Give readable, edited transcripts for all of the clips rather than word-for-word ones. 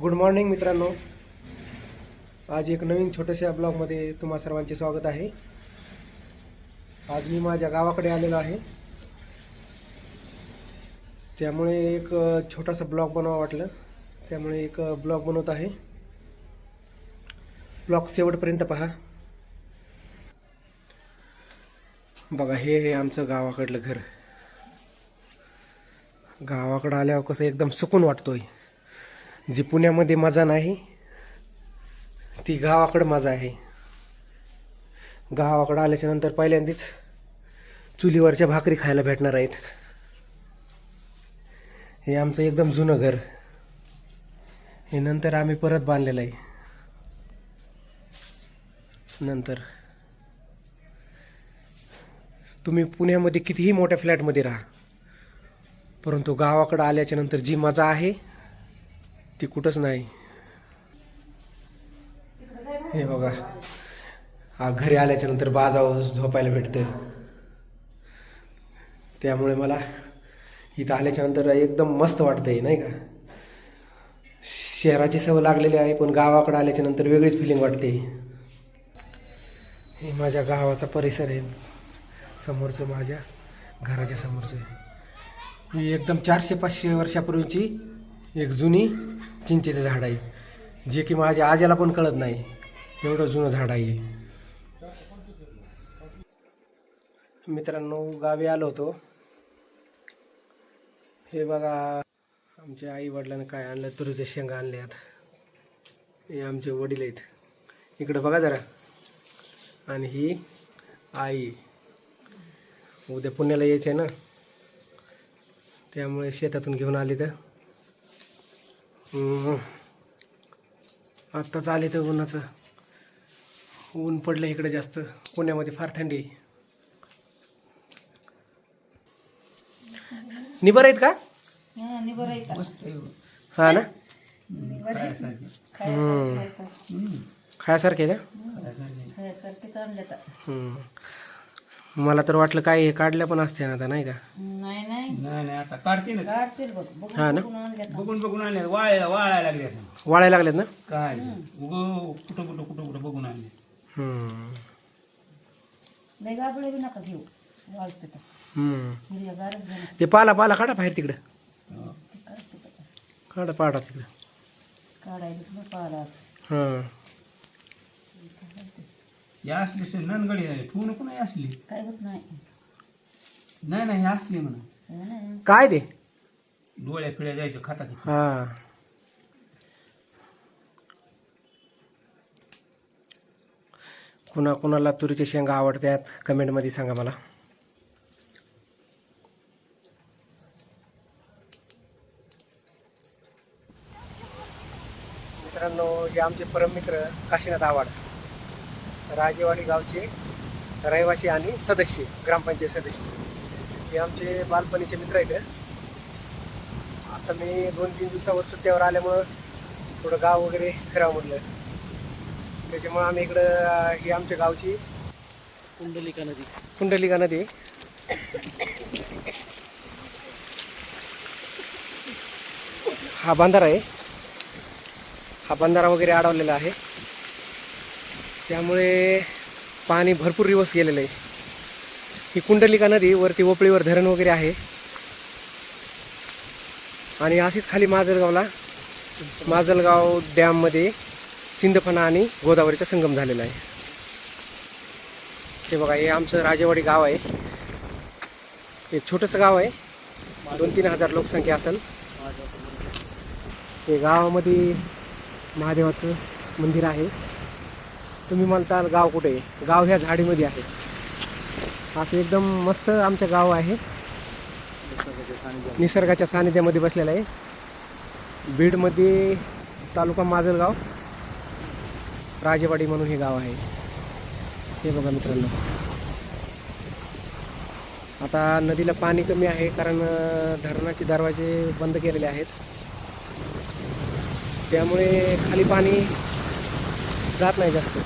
Good morning मित्रांनो. आज एक नवीन छोट्याशा ब्लॉगमध्ये तुम्हा सर्वांचे स्वागत आहे. आज मी माझ्या गावाकडे आलेलो आहे, त्यामुळे एक छोटासा ब्लॉग बनवावा वाटलं, त्यामुळे एक ब्लॉग बनवत आहे. ब्लॉग शेवटपर्यंत पहा. बघा, हे आमचं गावाकडलं घर. गावाकडं आल्यावर कसं एकदम सुकून वाटतोय. जी पुण्यामध्ये मजा नाही ती गावाकडं मजा आहे. गावाकडं आल्याच्या नंतर पहिल्यांदाच चुलीवरच्या भाकरी खायला भेटणार आहेत. हे आमचं एकदम जुनं घर. हे नंतर आम्ही परत बांधलेलं आहे. नंतर तुम्ही पुण्यामध्ये कितीही मोठ्या फ्लॅटमध्ये राहा, परंतु गावाकडं आल्याच्या नंतर जी मजा आहे ती कुठंच नाही. हे बघा, घरी आल्याच्या नंतर बाजावर झोपायला भेटतं, त्यामुळे मला इथं आल्याच्या नंतर एकदम मस्त वाटतंय, नाही का. शहराची सवय लागलेली आहे, पण गावाकडे आल्याच्या नंतर वेगळीच फिलिंग वाटते. हे माझ्या गावाचा परिसर आहे, समोरचं माझ्या घराच्या समोरचं आहे. ही एकदम 400-500 वर्षापूर्वीची एक जुनी चिंचेचं झाड आहे, जे की माझ्या आज्याला पण कळत नाही एवढं जुनं झाड आहे. मित्रांनो, गावी आलो होतो. हे बघा, आमच्या आई वडिलांनी काय आणलं, तुरीच्या शेंगा आणल्यात. हे आमचे वडील आहेत, इकडं बघा जरा. आणि ही आई. उद्या पुण्याला यायचं आहे ना, त्यामुळे शेतातून घेऊन आली. तर आत्ताच आले तर ऊन पडलं इकडे जास्त. पुण्यामध्ये फार थंडी आहे. निबर आहेत का? हा ना, खायासारखे ना. मला तर वाटलं काय हे काढल्या पण असते ना आता, नाही का. नाही आता काढतील हा ना, बघून आणले. वाळायला लागलेत ना. काय कुठं बघून आणले. ते पाला काढा बाहेर तिकडं. काढा पाडा तिकडं. हां, या असली ननगडी आहे, ठेवू नको. नाही असली काय होत नाही. नाही असली म्हणा. काय ते डोळ्या फिळ्या जायचं खाता. हा, कुणाला तुरीच्या शेंगा आवडतात कमेंटमध्ये सांगा मला. मित्रांनो, हे आमचे परममित्र काशीनाथ आव्हाड, राजेवाडी गावचे रहिवासी आणि सदस्य, ग्रामपंचायत सदस्य. हे आमचे बालपणीचे मित्र आहेत. आता मी 2-3 दिवसावर सुट्ट्यावर आल्यामुळं थोडं गाव वगैरे फिरावं म्हटलं, त्याच्यामुळं आम्ही इकडं. ही आमच्या गावची कुंडलिका नदी. हा बंधारा आहे. हा बंधारा वगैरे अडवलेला आहे, त्यामुळे पाणी भरपूर दिवस गेलेलं आहे. ही कुंडलिका नदी वरती ओपळीवर धरण वगैरे आहे. आणि अशीच खाली माजलगाव डॅममध्ये सिंदफणा आणि गोदावरीचा संगम झालेला आहे. हे बघा, हे आमचं राजेवाडी गाव आहे. एक छोटंसं गाव आहे, 2-3 हजार लोकसंख्या असेल. हे गावामध्ये महादेवाचं मंदिर आहे. तुम्ही म्हणताल गाव कुठे आहे? गाव ह्या झाडीमध्ये आहे. असं एकदम मस्त आमचं गाव आहे, निसर्गाच्या सानिध्यामध्ये बसलेलं आहे. बीडमध्ये तालुका माजलगाव, राजेवाडी म्हणून हे गाव आहे. हे बघा मित्रांनो, आता नदीला पाणी कमी आहे, कारण धरणाचे दरवाजे बंद केलेले आहेत, त्यामुळे खाली पाणी जात नाही जास्त.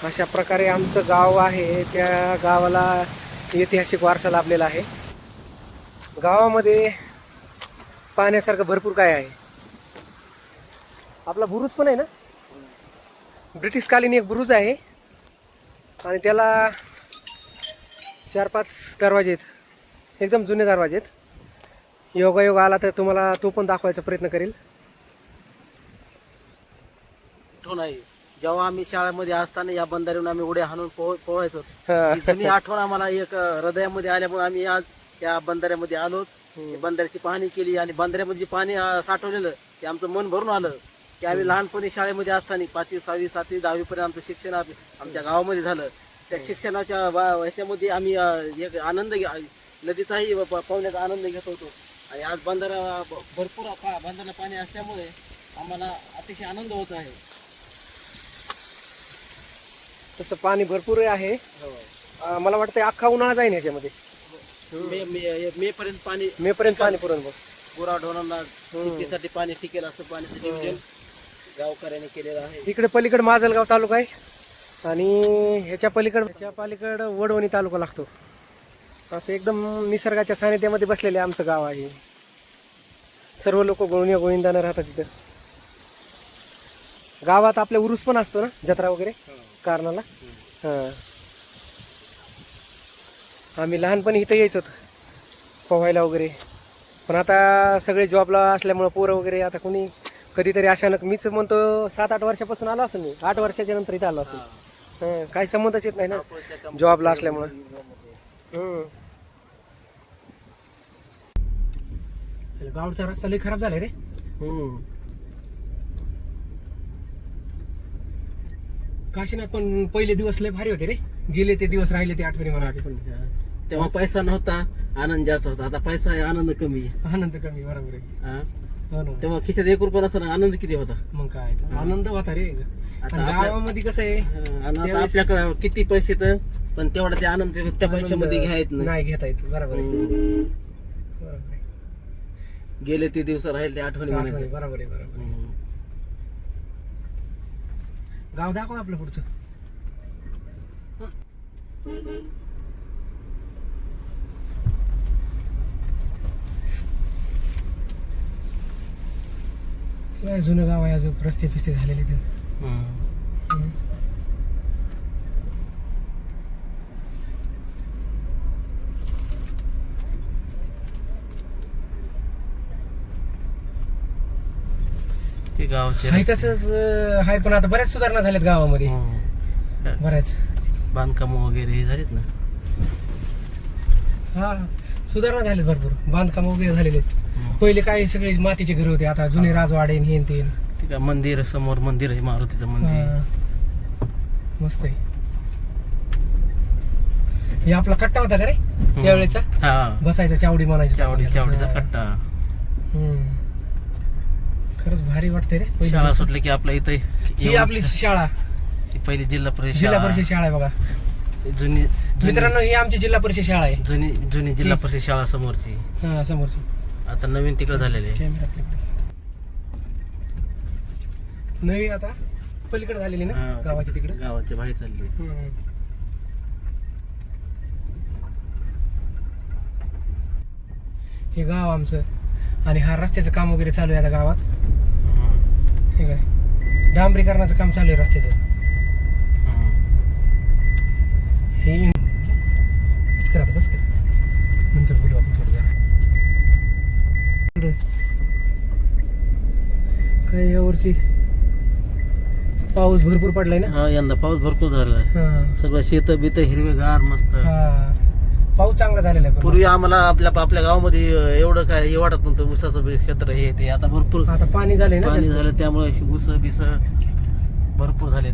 अशा प्रकारे आमचं गाव आहे. त्या गावाला ऐतिहासिक वारसा लाभलेला आहे. गावामध्ये पाहण्यासारखं भरपूर काय आहे. आपला बुरुज पण आहे ना, ब्रिटिशकालीन एक बुरुज आहे आणि त्याला 4-5 दरवाजे आहेत, एकदम जुने दरवाजे आहेत. योगायोग आला तर तुम्हाला तो पण दाखवायचा प्रयत्न करेल. आठवण आहे जेव्हा आम्ही शाळेमध्ये असताना या बंधाऱ्यावरून आम्ही उड्या हाणून पोहायचो. हा. ही जुनी आठवण आम्हाला एक हृदयामध्ये आल्यामुळे आम्ही आज त्या बंधाऱ्यामध्ये आलो. बंधाऱ्याची पाहणी केली आणि बंधाऱ्यामध्ये जे पाणी साठवलेलं ते आमचं मन भरून आलं की आम्ही लहानपणी शाळेमध्ये असताना 5वी 6वी 7वी 10वी पर्यंत आमचं शिक्षण आमच्या गावामध्ये झालं. त्या शिक्षणाच्या ह्याच्यामध्ये आम्ही एक आनंद नदीचाही पाहुण्याचा आनंद घेत होतो. आणि आज बंधारा भरपूर बंधारा पाणी असल्यामुळे आम्हाला अतिशय आनंद होत आहे. तसं पाणी भरपूर आहे. मला वाटतं अख्खा उन्हाळा जाईल ह्याच्यामध्ये. मे पर्यंत पाणी पाणी पुरण बघ. गुराढोरांना शेतीसाठी पाणी टिकेल असं पाण्याचं नियोजन गावकऱ्यांनी केलेलं आहे. इकडे पलीकडे माजलगाव तालुका आहे आणि ह्याच्या पलीकडं वडवणी तालुका लागतो. असं एकदम निसर्गाच्या सानिध्यामध्ये बसलेले आमचं गाव आहे. सर्व लोक गोविंदानं राहतात तिथं. गावात आपल्या उरूस पण असतो ना, जत्रा वगैरे कारणाला. हां, आम्ही लहानपणी इथं यायचो पोहायला वगैरे. पण आता सगळे जॉबला असल्यामुळं पोरं वगैरे आता कोणी कधीतरी अचानक, मीच म्हणतो 7-8 वर्षापासून आलो असेल मी. 8 वर्षाच्या नंतर इथं आलो असेल. काही संबंधच येत नाही ना जॉबला असल्यामुळं. गावचा रस्ता लई खराब झालाय रे. काशीनाथ पण पहिले दिवस लय भारी होते रे. गेले ते दिवस राहिले ते आठवणी मला. तेव्हा पैसा नव्हता, आनंद जास्त होता. आता पैसा आहे, आनंद कमी आहे. आनंद कमी, बरोबर आहे. हा? हो ना. तेव्हा खिशात 1 रुपया असताना आनंद किती होता. मग काय तर आनंद होता रे. आता आणि गावामध्ये कसं आहे, आणि आता आपल्याकडे किती पैसे तर पण तेवढा ते आनंद त्या पैशामध्ये घ्यायचं नाही घेता येत. बरोबर आहे. बरोबर आहे. गेले ते दिवस राहिले ते आठवणी म्हणायचं. बरोबर आहे. बरोबर आहे. गाव दाखव आपलं पुढचं. जुनं गाव आहे, अजून रस्ते फिस्ते झालेले ते. ते गावचे हाय तसंच हाय, पण आता बऱ्याच सुधारणा झाल्यात गावामध्ये. बऱ्याच बांधकाम वगैरे झालेत ना. हा, सुधारणा झाल्यात भरपूर. बांधकाम वगैरे झालेले आहेत. पहिले काय सगळे मातीचे घर होते, आता जुने राजवाडे हे ते. ठीक आहे, मंदिर समोर मंदिर आहे, मारुतीचं मंदिर मस्त आहे. हे आपला कट्टा होता का रे त्यावेळेचा? हा, बसायचा, चावडी म्हणायची. चावडीचा कट्टा. खरंच भारी वाटतंय रे. शाळा सुटली की आपल्या इथे ही आपली शाळा, ही पहिली जिल्हा परिषद शाळा आहे बघा. जुनी मित्रांनो, ही आमची जिल्हा परिषद शाळा आहे. जुनी जिल्हा परिषद शाळा समोरची. हा, समोरची. आता नवीन तिकडे झालेली आहे. कॅमेरा आपल्याकडे नवी आता पलीकडे झालेली ना, गावाच्या तिकडे. गावाच्या बाहेर चालली. हे गाव आमचं. आणि हा रस्त्याचं काम वगैरे चालू आहे आता गावात. हे काय डांबरीकरणाचं काम चालू आहे रस्त्याचं. हे बस करा, बस करा, नंतर बोलू आपण थोडं जरा. काय यावर्षी पाऊस भरपूर पडलाय ना. हा, यंदा पाऊस भरपूर झाला. सगळं शेत बीत हिरवेगार मस्त. पाऊस चांगला झालेला आहे. पूर्वी आम्हाला आपल्या गावामध्ये एवढं काय हे वाटत नव्हतं. ऊसाचं क्षेत्र हे ते. आता भरपूर आता पाणी झाले ना, पाणी झालं त्यामुळे ऊस बिस भरपूर झाले.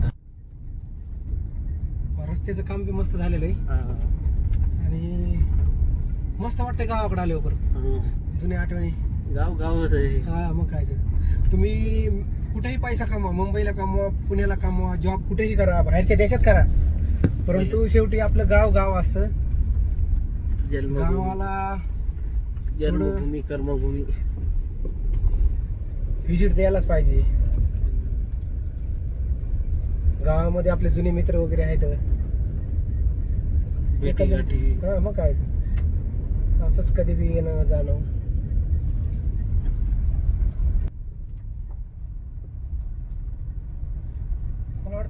रस्त्याचं काम बी मस्त झालेलं आहे आणि मस्त वाटतंय गावाकडे आल्यावर. जुन्या आठवणी. गावच आहे. हा, मग काय तर तुम्ही कुठेही पैसा कमवा, मुंबईला कमवा, पुण्याला कमवा, जॉब कुठेही करा, बाहेरच्या देशात करा, परंतु शेवटी आपलं गाव असतं. गावाला जन्मभूमी कर्मभूमी व्हिजिट द्यायलाच पाहिजे. गावामध्ये आपले जुने मित्र वगैरे आहेत. हा, मग काय असंच कधी बी येणं जाणं.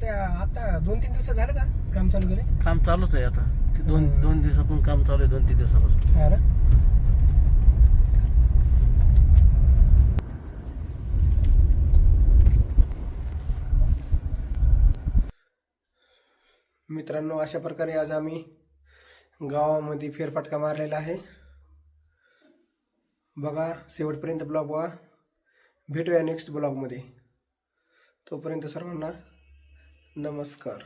आता 2-3 दिवस झालं का काम चालू केले? काम चालूच आहे आता. ते दोन दिवसापासून काम चालू आहे, 2-3 दिवसापासून. हा ना. मित्रांनो, अशा प्रकारे आज आम्ही गावामध्ये फेरफटका मारलेला आहे. बघा, शेवटपर्यंत ब्लॉग बघा. भेटूया नेक्स्ट ब्लॉगमध्ये. तोपर्यंत सर्वांना नमस्कार.